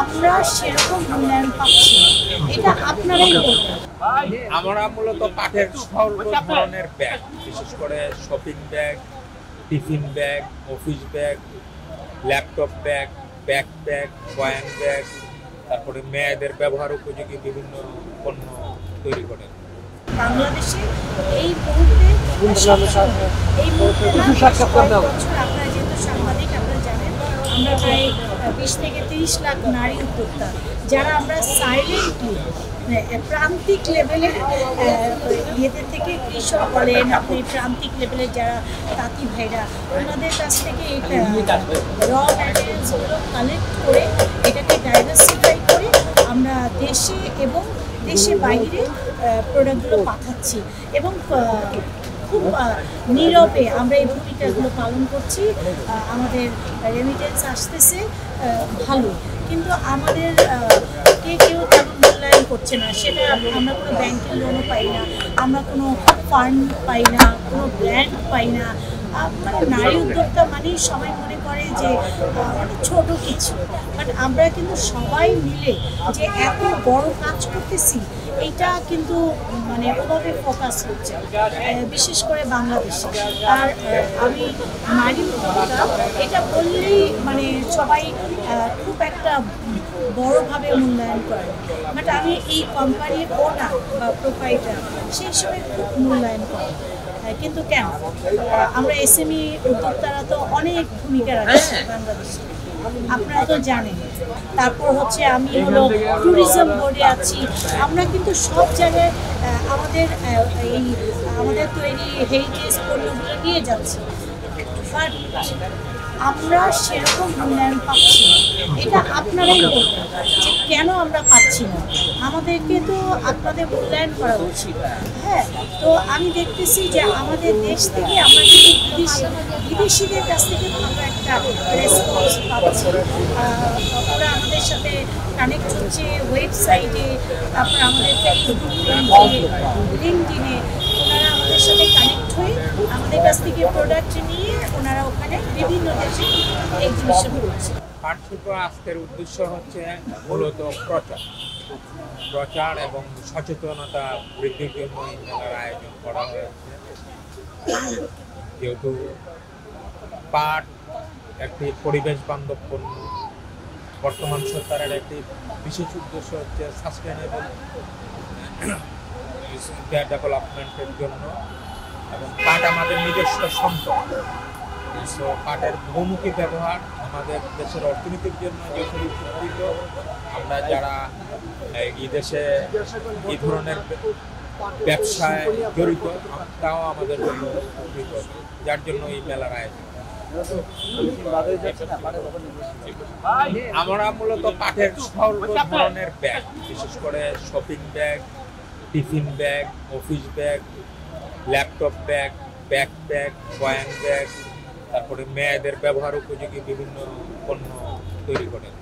আমরা সেরকম মূল্যায়ন পাচ্ছি না, এটা আপনারাই বলবেন। আমরা মূলত কাঠের সর্ব ধরনের ব্যাগ, বিশেষ করে shopping bag, tiffin bag, office bag, laptop bag, backpack, coin bag, তারপরে মেয়েদের ব্যবহার উপযোগী বিভিন্ন পণ্য তৈরি করেন। বাংলাদেশে এই মুহূর্তে এই মুহূর্তে আপনারা যেহেতু সাংবাদিক, আপনারা জানেন আমরা প্রায় 20 থেকে 30 লাখ নারী উদ্যোক্তা, যারা আমরা সাইলেন্টলি প্রান্তিক লেভেলের ইয়েদের থেকে কৃষক বলেন, আপনি প্রান্তিক লেভেলের যারা তাঁতি ভাইরা, ওনাদের কাছ থেকে এটা র ম্যাটেরিয়ালসগুলো কালেক্ট করে এটাকে ডাইভার্সিফাই করে আমরা দেশে এবং দেশে বাইরে প্রোডাক্টগুলো পাঠাচ্ছি এবং খুব নীরবে আমরা এই ভূমিকাগুলো পালন করছি। আমাদের রেমিটেন্স আসতেছে ভালো, কিন্তু আমাদের কেউ তেমন মূল্যায়ন করছে না। সেটা আমরা কোনো ব্যাংকের লোনও পাই না, আমরা কোনো ফান্ড পাই না, কোনো গ্র্যান্ট পাই না। মানে নারী উদ্যোক্তা মানেই সবাই মনে করে যে মানে ছোট কিছু, বাট আমরা কিন্তু সবাই মিলে যে এত বড় কাজ করতেছি এইটা কিন্তু মানে ওভাবে ফোকাস হচ্ছে, বিশেষ করে বাংলাদেশে। আর আমি নারী উদ্যোক্তা এটা বললেই মানে সবাই খুব একটা বড়োভাবে মূল্যায়ন করে, বাট আমি এই কোম্পানির ওনার বা প্রোপাইটার সেই হিসেবে খুব মূল্যায়ন করি। কিন্তু কেন, আমরা এসএমই উদ্যোক্তারা তো অনেক ভূমিকা রাখছি বাংলাদেশে, আপনারা তো জানেন। তারপর হচ্ছে আমি হলো ট্যুরিজম বোর্ডে আছি, আমরা কিন্তু সব জায়গায় আমাদের তৈরি হেরিটেজ পণ্যগুলো নিয়ে যাচ্ছি, বাট আমরা সেরকম মূল্যায়ন পাচ্ছি না। এটা আপনারাই বলবেন যে কেন আমরা পাচ্ছি না, আমাদেরকে তো আপনাদের মূল্যায়ন করা উচিত। হ্যাঁ, তো আমি দেখতেছি যে আমাদের দেশ থেকে আমরা কিন্তু বিদেশিদের কাছ থেকে ভালো একটা রেসপন্স পাচ্ছি। ওরা আমাদের সাথে কানেক্ট হচ্ছে ওয়েবসাইটে, তারপর আমাদের ফেসবুক পেজে, লিঙ্কডিনে, ওনারা আমাদের সাথে কানেক্ট হয়ে আমাদের কাছ থেকে প্রোডাক্ট নিয়ে ওনারা ওখানে বিভিন্ন দেশে এক্সিবিশন করছে। পাট শিল্প আজকের উদ্দেশ্য হচ্ছে মূলত প্রচার এবং সচেতনতা বৃদ্ধির জন্য এই মেলার আয়োজন করা হয়েছে। যেহেতু পাট একটি পরিবেশ বান্ধব পণ্য, বর্তমান সরকারের একটি বিশেষ উদ্দেশ্য হচ্ছে সাস্টেনেবল ডেভেলপমেন্টের জন্য, এবং পাট আমাদের নিজস্ব সম্পদ। সো পাটের বহুমুখী ব্যবহার আমাদের দেশের অর্থনীতির জন্য যথেষ্ট উপকৃত। আমরা যারা এই দেশে এই ধরনের ব্যবসায় জড়িত, তাও আমাদের জন্য উপকৃত, যার জন্য এই মেলার আয়োজন। আমরা মূলত কাঠের সর্ব ধরনের ব্যাগ, বিশেষ করে shopping bag, tiffin bag, office bag, laptop bag, backpack, coin bag, তারপরে মেয়েদের ব্যবহার উপযোগী বিভিন্ন পণ্য তৈরি করেন।